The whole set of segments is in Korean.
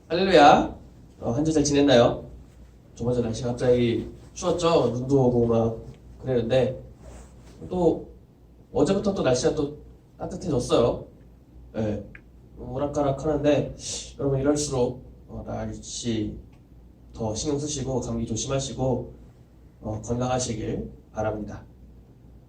할렐루야. 한 주 잘 지냈나요? 저번 주 날씨가 갑자기 추웠죠? 눈도 오고 막 그랬는데 또 어제부터 또 날씨가 또 따뜻해졌어요. 네. 오락가락 하는데 여러분 이럴수록 날씨 더 신경 쓰시고 감기 조심하시고 건강하시길 바랍니다.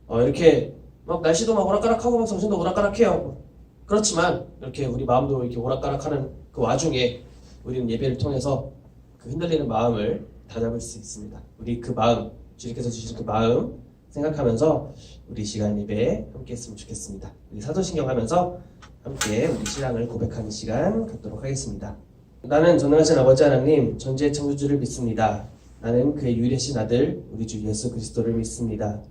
이렇게 막 날씨도 막 오락가락하고 막 정신도 오락가락해요. 그렇지만 이렇게 우리 마음도 이렇게 오락가락하는 그 와중에 우리는 예배를 통해서 그 흔들리는 마음을 다잡을 수 있습니다. 우리 그 마음, 주님께서 주신 그 마음 생각하면서 우리 시간 예배에 함께 했으면 좋겠습니다. 우리 사도신경 하면서 함께 우리 신앙을 고백하는 시간 갖도록 하겠습니다. 나는 전능하신 아버지 하나님 전지의 창조주를 믿습니다. 나는 그의 유일하신 아들 우리 주 예수 그리스도를 믿습니다.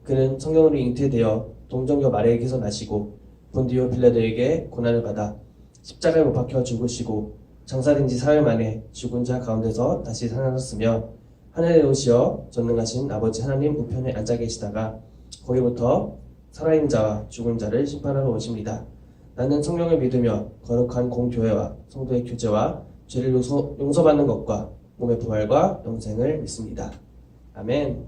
그는 성령으로 잉태되어 동정녀 마리아에게서 나시고 본디오 빌라도에게 고난을 받아 십자가에 못 박혀 죽으시고 장사된 지 사흘 만에 죽은 자 가운데서 다시 살아났으며 하늘에 오시어 전능하신 아버지 하나님 우편에 앉아 계시다가 거기부터 살아있는 자와 죽은 자를 심판하러 오십니다. 나는 성령을 믿으며 거룩한 공교회와 성도의 교제와 죄를 용서받는 것과 몸의 부활과 영생을 믿습니다. 아멘.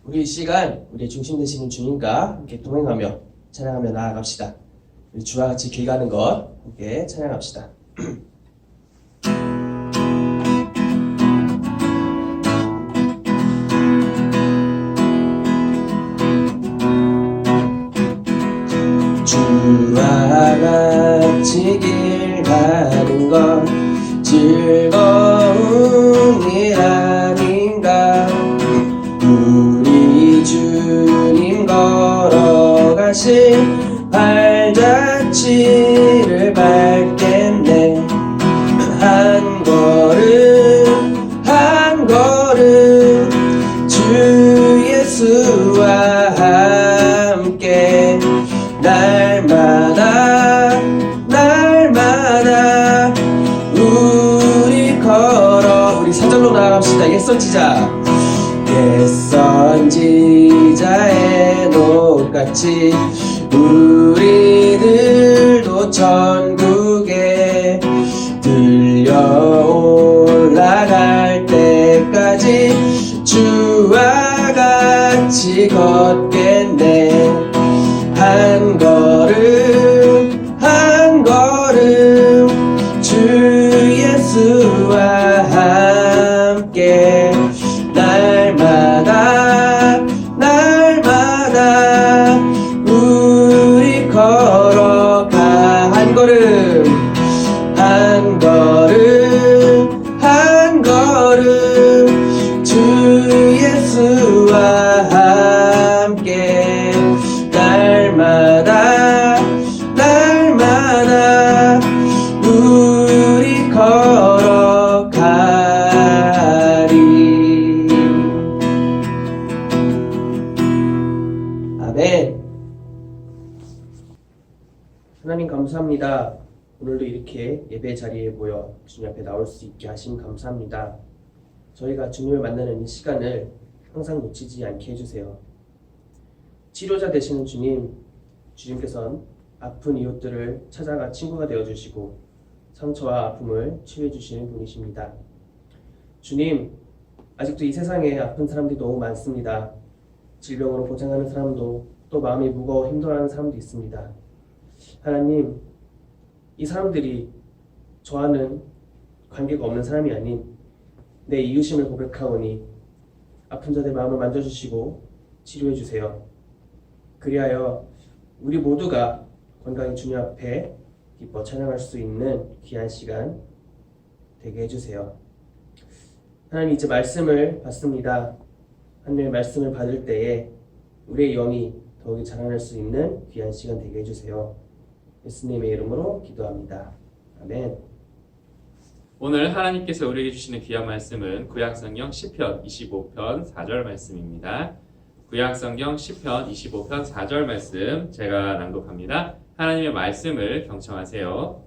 우리 이 시간 우리의 중심 되시는 주님과 함께 동행하며 찬양하며 나아갑시다. 우리 주와 같이 길 가는 것 함께 찬양합시다. 주와 같이 길 가는 것 즐거운 일 아닌가. 우리 주님 걸어가신 발자취를 밟겠네. 한 걸음 한 걸음 주 예수와 함께 날마다 우리 걸어. 우리 사절로 나갑시다. 옛선지자 옛선지자의 녹같이 우리들도 천국에 들려 올라갈 때까지 주와 같이 걷겠네. 한 걸음 주 예수와 함께 날마다 우리 걸어가. 한 걸음 주 예수와 함께 날마다 우리 걸어가리. 아멘. 하나님 감사합니다. 오늘도 이렇게 예배 자리에 모여 주님 앞에 나올 수 있게 하심 감사합니다. 저희가 주님을 만나는 이 시간을 항상 놓치지 않게 해주세요. 치료자 되시는 주님께서는 아픈 이웃들을 찾아가 친구가 되어주시고 상처와 아픔을 치유해 주시는 분이십니다. 주님, 아직도 이 세상에 아픈 사람들이 너무 많습니다. 질병으로 고생하는 사람도, 또 마음이 무거워 힘들어하는 사람도 있습니다. 하나님, 이 사람들이 저와는 관계가 없는 사람이 아닌 내 이웃임을 고백하오니 아픈 자들의 마음을 만져주시고 치료해 주세요. 그리하여 우리 모두가 건강히 주님 앞에 기뻐 찬양할 수 있는 귀한 시간 되게 해주세요. 하나님, 이제 말씀을 받습니다. 하나님의 말씀을 받을 때에 우리의 영이 더욱이 자라날 수 있는 귀한 시간 되게 해주세요. 예수님의 이름으로 기도합니다. 아멘. 오늘 하나님께서 우리에게 주시는 귀한 말씀은 구약성경 시편 25편 4절 말씀입니다. 구약성경 시편 25편 4절 말씀 제가 낭독합니다. 하나님의 말씀을 경청하세요.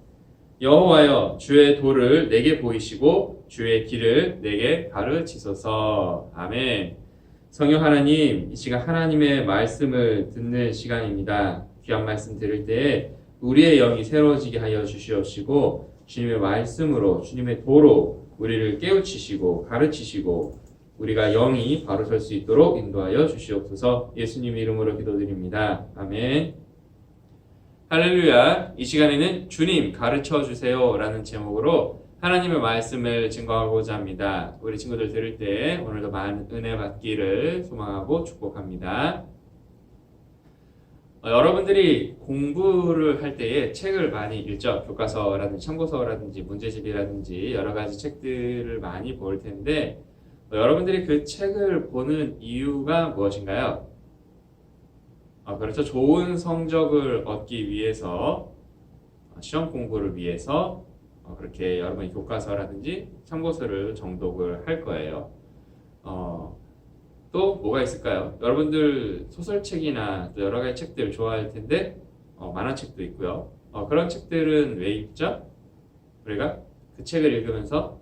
여호와여, 주의 도를 내게 보이시고 주의 길을 내게 가르치소서. 아멘. 성령 하나님, 이 시간 하나님의 말씀을 듣는 시간입니다. 귀한 말씀 들을 때에 우리의 영이 새로워지게 하여 주시옵시고 주님의 말씀으로 주님의 도로 우리를 깨우치시고 가르치시고 우리가 영이 바로 설 수 있도록 인도하여 주시옵소서. 예수님 이름으로 기도드립니다. 아멘. 할렐루야. 이 시간에는 주님 가르쳐 주세요 라는 제목으로 하나님의 말씀을 증거하고자 합니다. 우리 친구들 들을 때 오늘도 많은 은혜 받기를 소망하고 축복합니다. 여러분들이 공부를 할 때에 책을 많이 읽죠. 교과서라든지 참고서라든지 문제집이라든지 여러 가지 책들을 많이 볼 텐데 여러분들이 그 책을 보는 이유가 무엇인가요? 그렇죠. 좋은 성적을 얻기 위해서 시험 공부를 위해서 그렇게 여러분이 교과서라든지 참고서를 정독을 할 거예요. 또 뭐가 있을까요? 여러분들 소설책이나 또 여러 가지 책들 좋아할 텐데 만화책도 있고요. 그런 책들은 왜 읽죠? 우리가 그 책을 읽으면서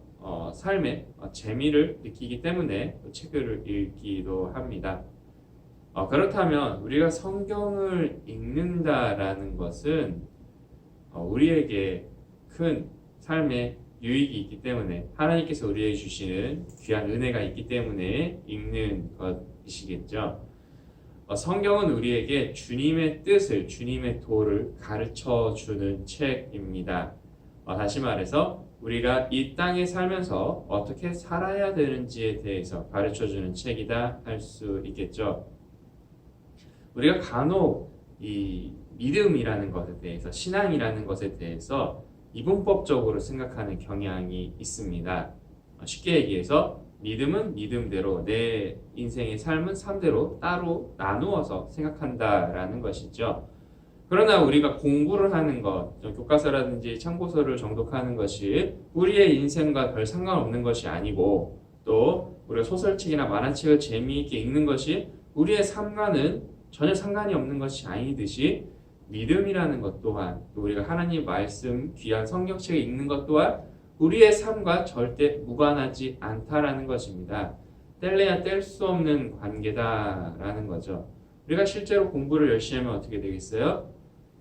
삶의 재미를 느끼기 때문에 그 책을 읽기도 합니다. 그렇다면 우리가 성경을 읽는다라는 것은 우리에게 큰 삶의 유익이 있기 때문에 하나님께서 우리에게 주시는 귀한 은혜가 있기 때문에 읽는 것이시겠죠. 성경은 우리에게 주님의 뜻을, 주님의 도를 가르쳐 주는 책입니다. 다시 말해서 우리가 이 땅에 살면서 어떻게 살아야 되는지에 대해서 가르쳐 주는 책이다 할 수 있겠죠. 우리가 간혹 이 믿음이라는 것에 대해서, 신앙이라는 것에 대해서 이분법적으로 생각하는 경향이 있습니다. 쉽게 얘기해서 믿음은 믿음대로, 내 인생의 삶은 삶대로 따로 나누어서 생각한다라는 것이죠. 그러나 우리가 공부를 하는 것, 교과서라든지 참고서를 정독하는 것이 우리의 인생과 별 상관없는 것이 아니고 또 우리가 소설책이나 만화책을 재미있게 읽는 것이 우리의 삶과는 전혀 상관이 없는 것이 아니듯이 믿음이라는 것 또한 또 우리가 하나님 말씀 귀한 성경책을 읽는 것 또한 우리의 삶과 절대 무관하지 않다라는 것입니다. 뗄래야 뗄 수 없는 관계다라는 거죠. 우리가 실제로 공부를 열심히 하면 어떻게 되겠어요?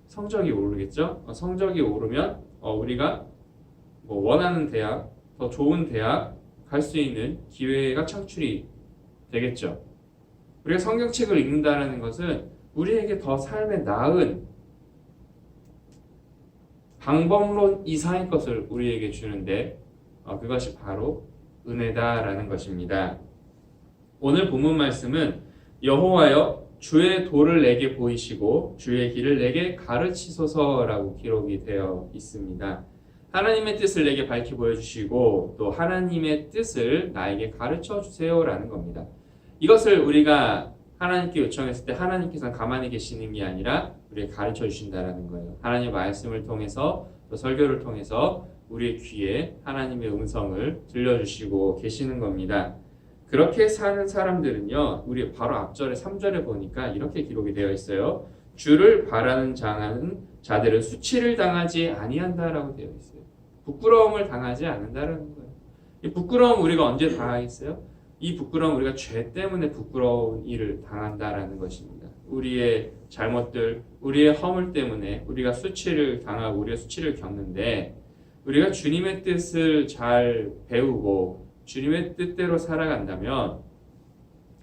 성적이 오르겠죠? 성적이 오르면 우리가 원하는 대학, 더 좋은 대학 갈 수 있는 기회가 창출이 되겠죠. 우리가 성경책을 읽는다는 것은 우리에게 더 삶에 나은 방법론 이상의 것을 우리에게 주는데 그것이 바로 은혜다라는 것입니다. 오늘 본문 말씀은 여호와여 주의 도를 내게 보이시고 주의 길을 내게 가르치소서라고 기록이 되어 있습니다. 하나님의 뜻을 내게 밝히 보여주시고 또 하나님의 뜻을 나에게 가르쳐 주세요라는 겁니다. 이것을 우리가 하나님께 요청했을 때 하나님께서는 가만히 계시는 게 아니라 우리에게 가르쳐 주신다는 거예요. 하나님의 말씀을 통해서 또 설교를 통해서 우리의 귀에 하나님의 음성을 들려주시고 계시는 겁니다. 그렇게 사는 사람들은요, 우리 바로 앞절에 3절에 보니까 이렇게 기록이 되어 있어요. 주를 바라는 자들은 수치를 당하지 아니한다라고 되어 있어요. 부끄러움을 당하지 않는다라는 거예요. 이 부끄러움 우리가 언제 당하겠어요? 이 부끄러움 우리가 죄 때문에 부끄러운 일을 당한다라는 것입니다. 우리의 잘못들, 우리의 허물 때문에 우리가 수치를 당하고 우리가 수치를 겪는데 우리가 주님의 뜻을 잘 배우고 주님의 뜻대로 살아간다면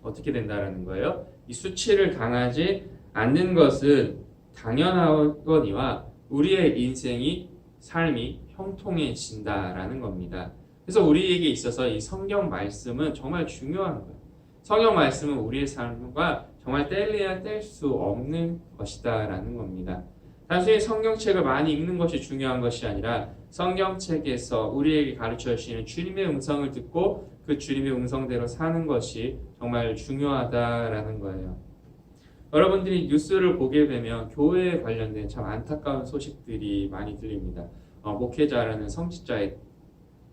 어떻게 된다라는 거예요? 이 수치를 당하지 않는 것은 당연하거니와 우리의 인생이 삶이 형통해진다라는 겁니다. 그래서 우리에게 있어서 이 성경 말씀은 정말 중요한 거예요. 성경 말씀은 우리의 삶과 정말 뗄래야 뗄 수 없는 것이다라는 겁니다. 단순히 성경책을 많이 읽는 것이 중요한 것이 아니라 성경책에서 우리에게 가르쳐 주시는 주님의 음성을 듣고 그 주님의 음성대로 사는 것이 정말 중요하다라는 거예요. 여러분들이 뉴스를 보게 되면 교회에 관련된 참 안타까운 소식들이 많이 들립니다. 목회자라는 성직자의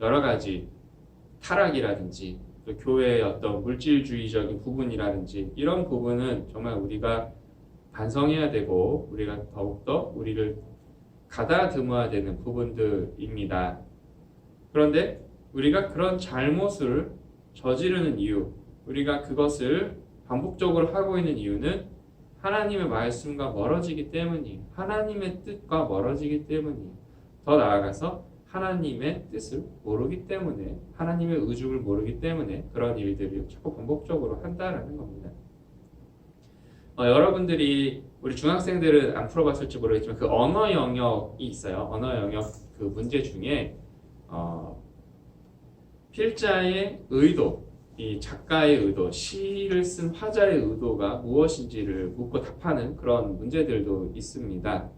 여러 가지 타락이라든지 또 교회의 어떤 물질주의적인 부분이라든지 이런 부분은 정말 우리가 반성해야 되고 우리가 더욱더 우리를 가다듬어야 되는 부분들입니다. 그런데 우리가 그런 잘못을 저지르는 이유, 우리가 그것을 반복적으로 하고 있는 이유는 하나님의 말씀과 멀어지기 때문이에요. 하나님의 뜻과 멀어지기 때문이에요. 더 나아가서 하나님의 뜻을 모르기 때문에, 하나님의 의중을 모르기 때문에 그런 일들을 자꾸 반복적으로 한다라는 겁니다. 여러분들이 우리 중학생들은 안 풀어봤을지 모르겠지만 그 언어 영역이 있어요. 언어 영역 그 문제 중에 필자의 의도, 이 작가의 의도, 시를 쓴 화자의 의도가 무엇인지를 묻고 답하는 그런 문제들도 있습니다.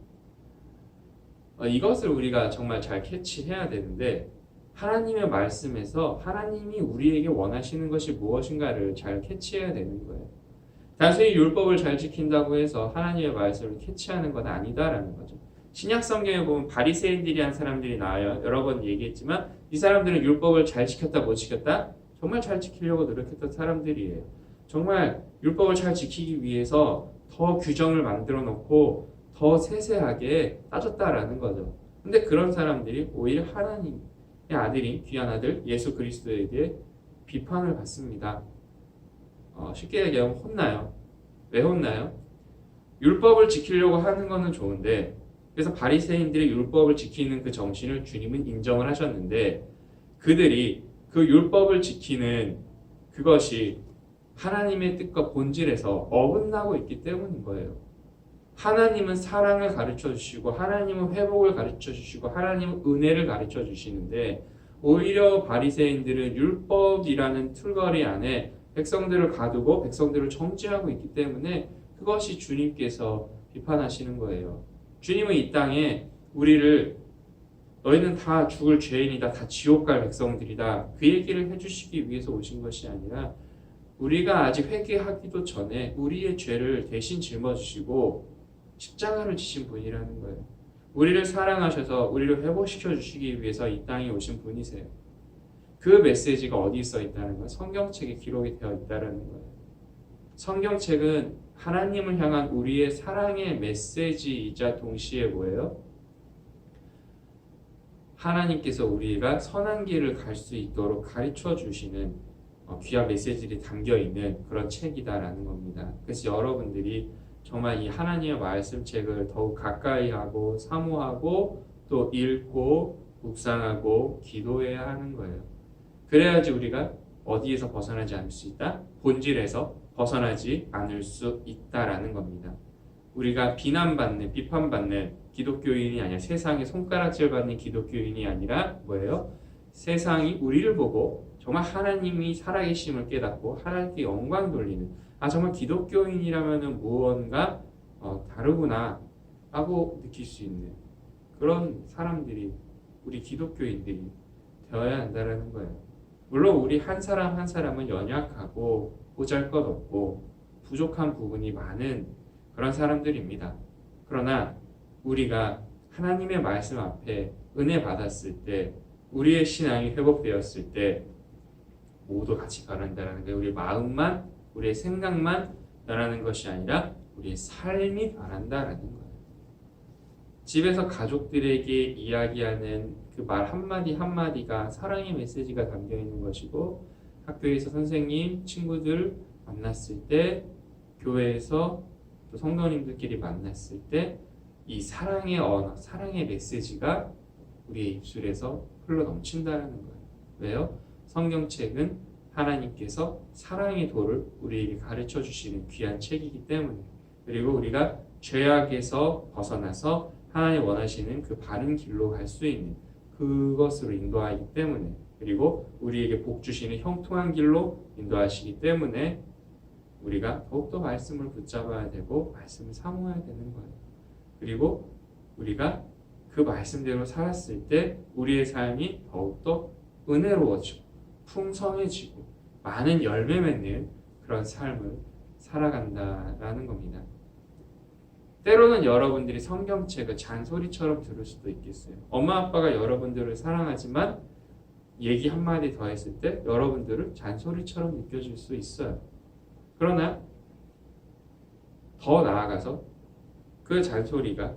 이것을 우리가 정말 잘 캐치해야 되는데 하나님의 말씀에서 하나님이 우리에게 원하시는 것이 무엇인가를 잘 캐치해야 되는 거예요. 단순히 율법을 잘 지킨다고 해서 하나님의 말씀을 캐치하는 건 아니다라는 거죠. 신약 성경에 보면 바리새인들이 한 사람들이 나와요. 여러 번 얘기했지만 이 사람들은 율법을 잘 지켰다 못 지켰다? 정말 잘 지키려고 노력했던 사람들이에요. 정말 율법을 잘 지키기 위해서 더 규정을 만들어 놓고 더 세세하게 따졌다라는 거죠. 근데 그런 사람들이 오히려 하나님의 아들인 귀한 아들 예수 그리스도에게 비판을 받습니다. 쉽게 얘기하면 혼나요. 왜 혼나요? 율법을 지키려고 하는 거는 좋은데 그래서 바리새인들이 율법을 지키는 그 정신을 주님은 인정을 하셨는데 그들이 그 율법을 지키는 그것이 하나님의 뜻과 본질에서 어긋나고 있기 때문인 거예요. 하나님은 사랑을 가르쳐 주시고 하나님은 회복을 가르쳐 주시고 하나님은 은혜를 가르쳐 주시는데 오히려 바리새인들은 율법이라는 툴거리 안에 백성들을 가두고 백성들을 정죄하고 있기 때문에 그것이 주님께서 비판하시는 거예요. 주님은 이 땅에 우리를 너희는 다 죽을 죄인이다, 다 지옥 갈 백성들이다 그 얘기를 해주시기 위해서 오신 것이 아니라 우리가 아직 회개하기도 전에 우리의 죄를 대신 짊어지시고 십자가를 지신 분이라는 거예요. 우리를 사랑하셔서 우리를 회복시켜 주시기 위해서 이 땅에 오신 분이세요. 그 메시지가 어디 써 있다는 거예요? 성경책에 기록이 되어 있다는 거예요. 성경책은 하나님을 향한 우리의 사랑의 메시지이자 동시에 뭐예요? 하나님께서 우리가 선한 길을 갈 수 있도록 가르쳐 주시는 귀한 메시지들이 담겨 있는 그런 책이다라는 겁니다. 그래서 여러분들이 정말 이 하나님의 말씀책을 더욱 가까이 하고 사모하고 또 읽고 묵상하고 기도해야 하는 거예요. 그래야지 우리가 어디에서 벗어나지 않을 수 있다? 본질에서 벗어나지 않을 수 있다라는 겁니다. 우리가 비난받는, 비판받는 기독교인이 아니라 세상에 손가락질 받는 기독교인이 아니라 뭐예요? 세상이 우리를 보고 정말 하나님이 살아계심을 깨닫고 하나님께 영광 돌리는 정말 기독교인이라면 무언가 다르구나 하고 느낄 수 있는 그런 사람들이 우리 기독교인들이 되어야 한다는 거예요. 물론 우리 한 사람 한 사람은 연약하고 보잘것없고 부족한 부분이 많은 그런 사람들입니다. 그러나 우리가 하나님의 말씀 앞에 은혜 받았을 때 우리의 신앙이 회복되었을 때 모두 같이 변한다는 거예요. 우리 마음만 우리의 생각만 변하는 것이 아니라 우리의 삶이 변한다라는 거예요. 집에서 가족들에게 이야기하는 그 말 한마디 한마디가 사랑의 메시지가 담겨 있는 것이고 학교에서 선생님, 친구들 만났을 때 교회에서 또 성도님들끼리 만났을 때 이 사랑의 언어, 사랑의 메시지가 우리의 입술에서 흘러 넘친다는 거예요. 왜요? 성경책은 하나님께서 사랑의 도를 우리에게 가르쳐 주시는 귀한 책이기 때문에 그리고 우리가 죄악에서 벗어나서 하나님 원하시는 그 바른 길로 갈 수 있는 그것으로 인도하기 때문에 그리고 우리에게 복 주시는 형통한 길로 인도하시기 때문에 우리가 더욱더 말씀을 붙잡아야 되고 말씀을 사모해야 되는 거예요. 그리고 우리가 그 말씀대로 살았을 때 우리의 삶이 더욱더 은혜로워지고 풍성해지고 많은 열매 맺는 그런 삶을 살아간다라는 겁니다. 때로는 여러분들이 성경책을 잔소리처럼 들을 수도 있겠어요. 엄마 아빠가 여러분들을 사랑하지만 얘기 한마디 더 했을 때 여러분들은 잔소리처럼 느껴질 수 있어요. 그러나 더 나아가서 그 잔소리가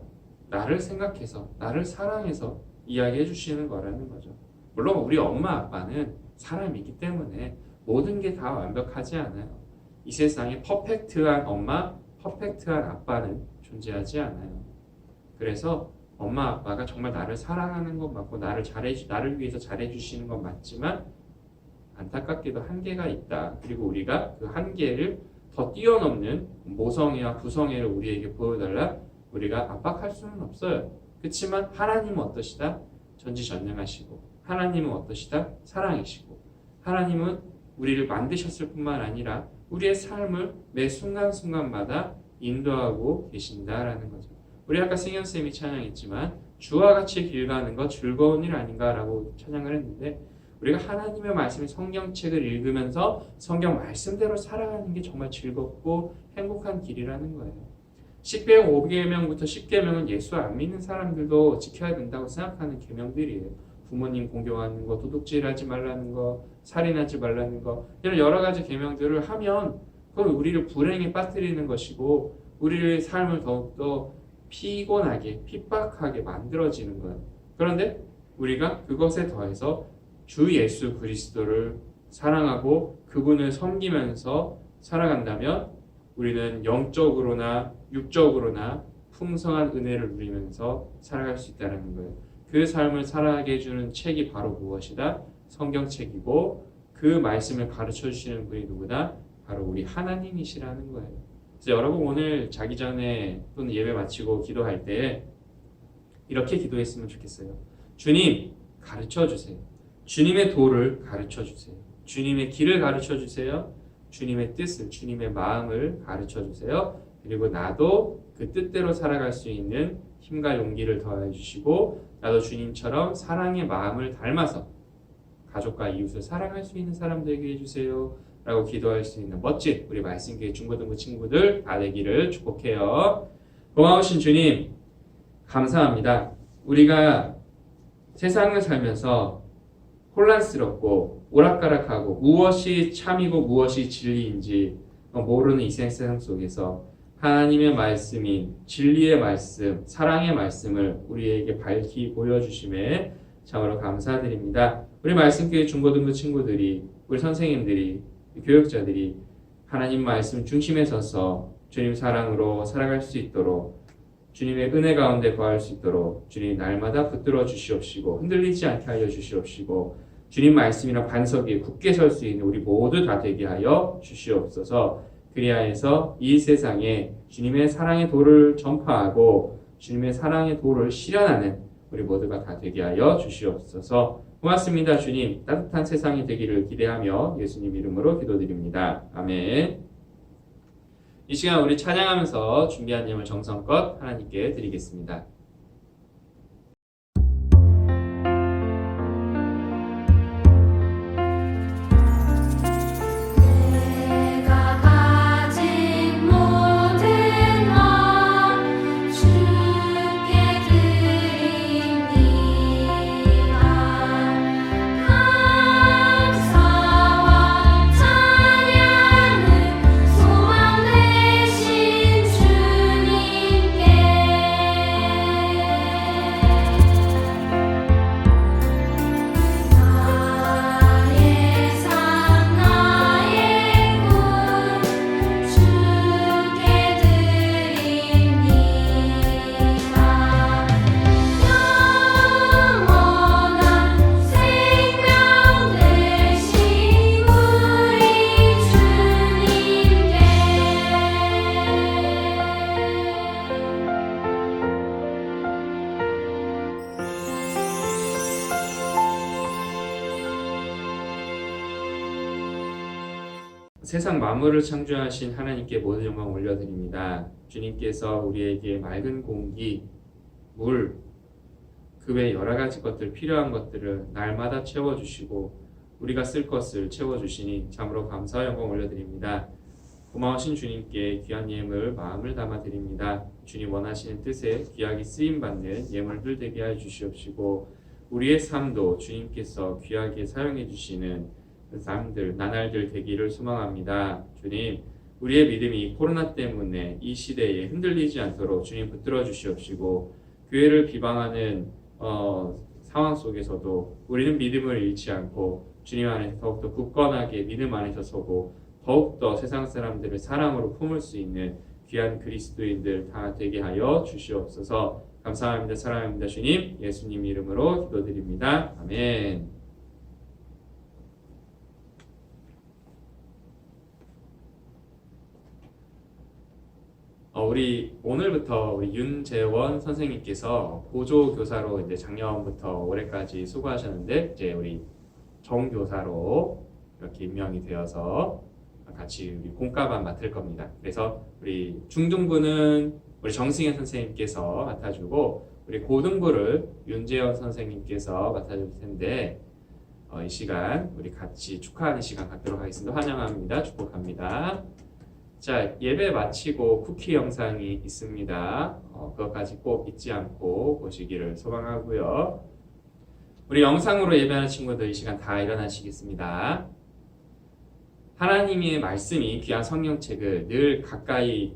나를 생각해서 나를 사랑해서 이야기해 주시는 거라는 거죠. 물론 우리 엄마 아빠는 사람이기 때문에 모든 게 다 완벽하지 않아요. 이 세상에 퍼펙트한 엄마, 퍼펙트한 아빠는 존재하지 않아요. 그래서 엄마 아빠가 정말 나를 사랑하는 건 맞고 나를 위해서 잘해주시는 건 맞지만 안타깝게도 한계가 있다. 그리고 우리가 그 한계를 더 뛰어넘는 모성애와 부성애를 우리에게 보여달라. 우리가 압박할 수는 없어요. 그렇지만 하나님은 어떠시다? 전지전능하시고 하나님은 어떠시다? 사랑이시고 하나님은 우리를 만드셨을 뿐만 아니라 우리의 삶을 매 순간순간마다 인도하고 계신다라는 거죠. 우리 아까 승현쌤이 찬양했지만 주와 같이 길 가는 것 즐거운 일 아닌가라고 찬양을 했는데 우리가 하나님의 말씀 성경책을 읽으면서 성경 말씀대로 살아가는 게 정말 즐겁고 행복한 길이라는 거예요. 10계명 5계명부터 10계명은 예수 안 믿는 사람들도 지켜야 된다고 생각하는 계명들이에요. 부모님 공경하는 거, 도둑질하지 말라는 거, 살인하지 말라는 거 이런 여러 가지 계명들을 하면 그건 우리를 불행에 빠뜨리는 것이고 우리의 삶을 더욱더 피곤하게 핍박하게 만들어지는 거예요. 그런데 우리가 그것에 더해서 주 예수 그리스도를 사랑하고 그분을 섬기면서 살아간다면 우리는 영적으로나 육적으로나 풍성한 은혜를 누리면서 살아갈 수 있다는 거예요. 그 삶을 살아가게 해주는 책이 바로 무엇이다? 성경책이고 그 말씀을 가르쳐 주시는 분이 누구다? 바로 우리 하나님이시라는 거예요. 그래서 여러분 오늘 자기 전에 또는 예배 마치고 기도할 때 이렇게 기도했으면 좋겠어요. 주님 가르쳐 주세요. 주님의 도를 가르쳐 주세요. 주님의 길을 가르쳐 주세요. 주님의 뜻을, 주님의 마음을 가르쳐 주세요. 그리고 나도 그 뜻대로 살아갈 수 있는 힘과 용기를 더해 주시고 나도 주님처럼 사랑의 마음을 닮아서 가족과 이웃을 사랑할 수 있는 사람 되게 해주세요 라고 기도할 수 있는 멋진 우리 말씀교회 중고등부 친구들 다 되기를 축복해요. 고마우신 주님 감사합니다. 우리가 세상을 살면서 혼란스럽고 오락가락하고 무엇이 참이고 무엇이 진리인지 모르는 이 세상 속에서 하나님의 말씀인 진리의 말씀, 사랑의 말씀을 우리에게 밝히 보여주심에 참으로 감사드립니다. 우리 말씀교회 중고등부 친구들이, 우리 선생님들이, 교육자들이 하나님 말씀 중심에 서서 주님 사랑으로 살아갈 수 있도록 주님의 은혜 가운데 거할 수 있도록 주님 날마다 붙들어 주시옵시고 흔들리지 않게 하여 주시옵시고 주님 말씀이나 반석 위에 굳게 설 수 있는 우리 모두 다 되게 하여 주시옵소서. 그리하여서 이 세상에 주님의 사랑의 도를 전파하고 주님의 사랑의 도를 실현하는 우리 모두가 다 되게 하여 주시옵소서. 고맙습니다. 주님 따뜻한 세상이 되기를 기대하며 예수님 이름으로 기도드립니다. 아멘. 이 시간 우리 찬양하면서 준비한 예물 정성껏 하나님께 드리겠습니다. 세상 만물을 창조하신 하나님께 모든 영광 올려드립니다. 주님께서 우리에게 맑은 공기, 물, 그 외 여러 가지 것들, 필요한 것들을 날마다 채워주시고 우리가 쓸 것을 채워주시니 참으로 감사와 영광 올려드립니다. 고마우신 주님께 귀한 예물 마음을 담아드립니다. 주님 원하시는 뜻에 귀하게 쓰임받는 예물들 되게 하여 주시옵시고 우리의 삶도 주님께서 귀하게 사용해 주시는 삶들, 나날들 되기를 소망합니다. 주님, 우리의 믿음이 코로나 때문에 이 시대에 흔들리지 않도록 주님 붙들어 주시옵시고 교회를 비방하는 상황 속에서도 우리는 믿음을 잃지 않고 주님 안에 더욱더 굳건하게 믿음 안에서 서고 더욱더 세상 사람들을 사랑으로 품을 수 있는 귀한 그리스도인들 다 되게 하여 주시옵소서. 감사합니다. 사랑합니다. 주님, 예수님 이름으로 기도드립니다. 아멘. 우리 오늘부터 우리 윤재원 선생님께서 보조교사로 이제 작년부터 올해까지 수고하셨는데 이제 우리 정교사로 이렇게 임명이 되어서 같이 우리 공과반 맡을 겁니다. 그래서 우리 중등부는 우리 정승현 선생님께서 맡아주고 우리 고등부를 윤재원 선생님께서 맡아줄 텐데 이 시간 우리 같이 축하하는 시간 갖도록 하겠습니다. 환영합니다. 축복합니다. 자, 예배 마치고 쿠키 영상이 있습니다. 그것까지 꼭 잊지 않고 보시기를 소망하고요. 우리 영상으로 예배하는 친구들 이 시간 다 일어나시겠습니다. 하나님의 말씀이 귀한 성경책을 늘 가까이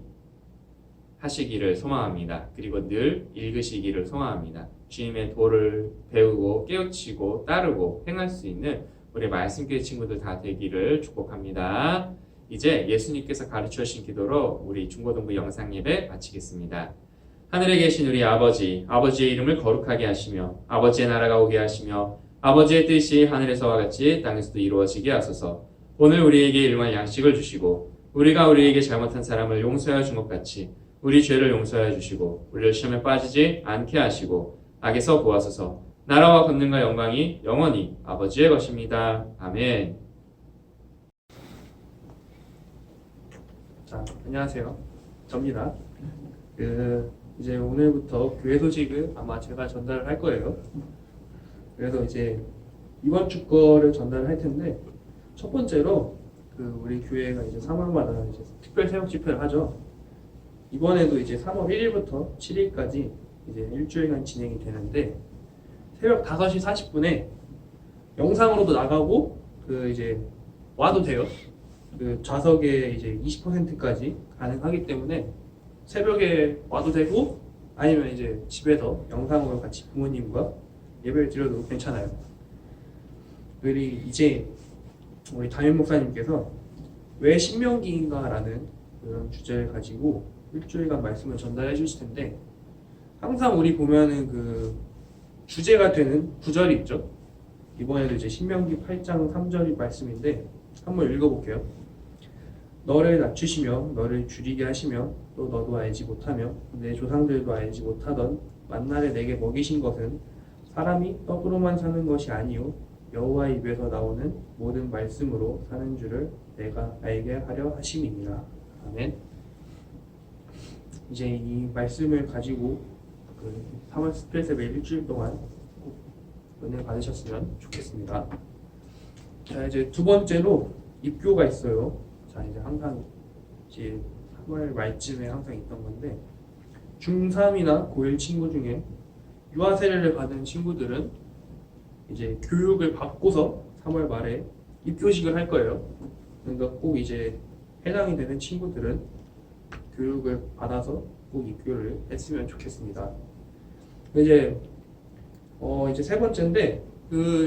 하시기를 소망합니다. 그리고 늘 읽으시기를 소망합니다. 주님의 도를 배우고 깨우치고 따르고 행할 수 있는 우리 말씀교회 친구들 다 되기를 축복합니다. 이제 예수님께서 가르쳐 주신 기도로 우리 중고등부 영상 예배 마치겠습니다. 하늘에 계신 우리 아버지, 아버지의 이름을 거룩하게 하시며 아버지의 나라가 오게 하시며 아버지의 뜻이 하늘에서와 같이 땅에서도 이루어지게 하소서. 오늘 우리에게 일용할 양식을 주시고 우리가 우리에게 잘못한 사람을 용서하여 준 것 같이 우리 죄를 용서하여 주시고 우리를 시험에 빠지지 않게 하시고 악에서 구하소서. 나라와 권능과 영광이 영원히 아버지의 것입니다. 아멘. 자, 안녕하세요. 접니다. 이제 오늘부터 교회 소식을 아마 제가 전달을 할 거예요. 그래서 이제 이번 주 거를 전달을 할 텐데 첫 번째로 우리 교회가 이제 3월마다 이제 특별 새벽 집회를 하죠. 이번에도 이제 3월 1일부터 7일까지 이제 일주일간 진행이 되는데 새벽 5시 40분에 영상으로도 나가고 이제 와도 돼요. 좌석의 이제 20%까지 가능하기 때문에 새벽에 와도 되고 아니면 이제 집에서 영상으로 같이 부모님과 예배를 드려도 괜찮아요. 그리고 이제 우리 담임 목사님께서 왜 신명기인가라는 그런 주제를 가지고 일주일간 말씀을 전달해 주실 텐데 항상 우리 보면은 주제가 되는 구절이 있죠. 이번에도 이제 신명기 8장 3절이 말씀인데 한번 읽어볼게요. 너를 낮추시며 너를 줄이게 하시며 또 너도 알지 못하며 내 조상들도 알지 못하던 만나를 내게 먹이신 것은 사람이 떡으로만 사는 것이 아니요 여호와 입에서 나오는 모든 말씀으로 사는 줄을 내가 알게 하려 하심이니라. 아멘. 이제 이 말씀을 가지고 3월 스페이스에 일주일 동안 은혜 받으셨으면 좋겠습니다. 자, 이제 두 번째로 입교가 있어요. 자, 이제 항상 이제 3월 말쯤에 항상 있던 건데 중3이나 고1 친구 중에 유아 세례를 받은 친구들은 이제 교육을 받고서 3월 말에 입교식을 할 거예요. 그러니까 꼭 이제 해당이 되는 친구들은 교육을 받아서 꼭 입교를 했으면 좋겠습니다. 이제 이제 세 번째인데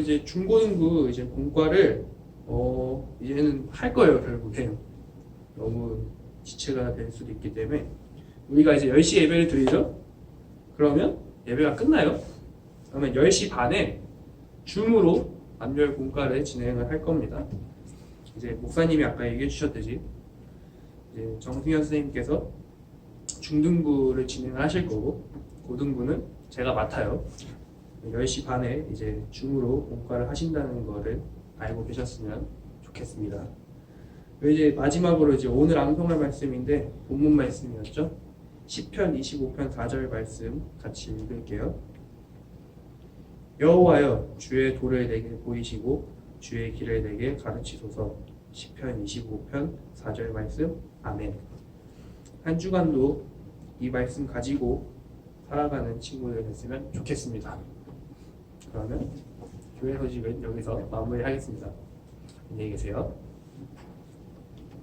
이제 중고등부 이제 본과를 이제는 할 거예요. 결국에 너무 지체가 될 수도 있기 때문에 우리가 이제 10시 예배를 드리죠. 그러면 예배가 끝나요. 그러면 10시 반에 줌으로 만별 공과를 진행을 할 겁니다. 이제 목사님이 아까 얘기해 주셨듯이 이제 정승현 선생님께서 중등부를 진행을 하실 거고 고등부는 제가 맡아요. 10시 반에 이제 줌으로 공과를 하신다는 거를 알고 계셨으면 좋겠습니다. 이제 마지막으로 이제 오늘 암송할 말씀인데 본문 말씀이었죠. 시편 25편 4절 말씀 같이 읽을게요. 여호와여 주의 도를 내게 보이시고 주의 길을 내게 가르치소서. 시편 25편 4절 말씀. 아멘. 한 주간도 이 말씀 가지고 살아가는 친구들 됐으면 좋겠습니다. 그러면 교회 소식은 여기서 마무리하겠습니다. 안녕히 계세요.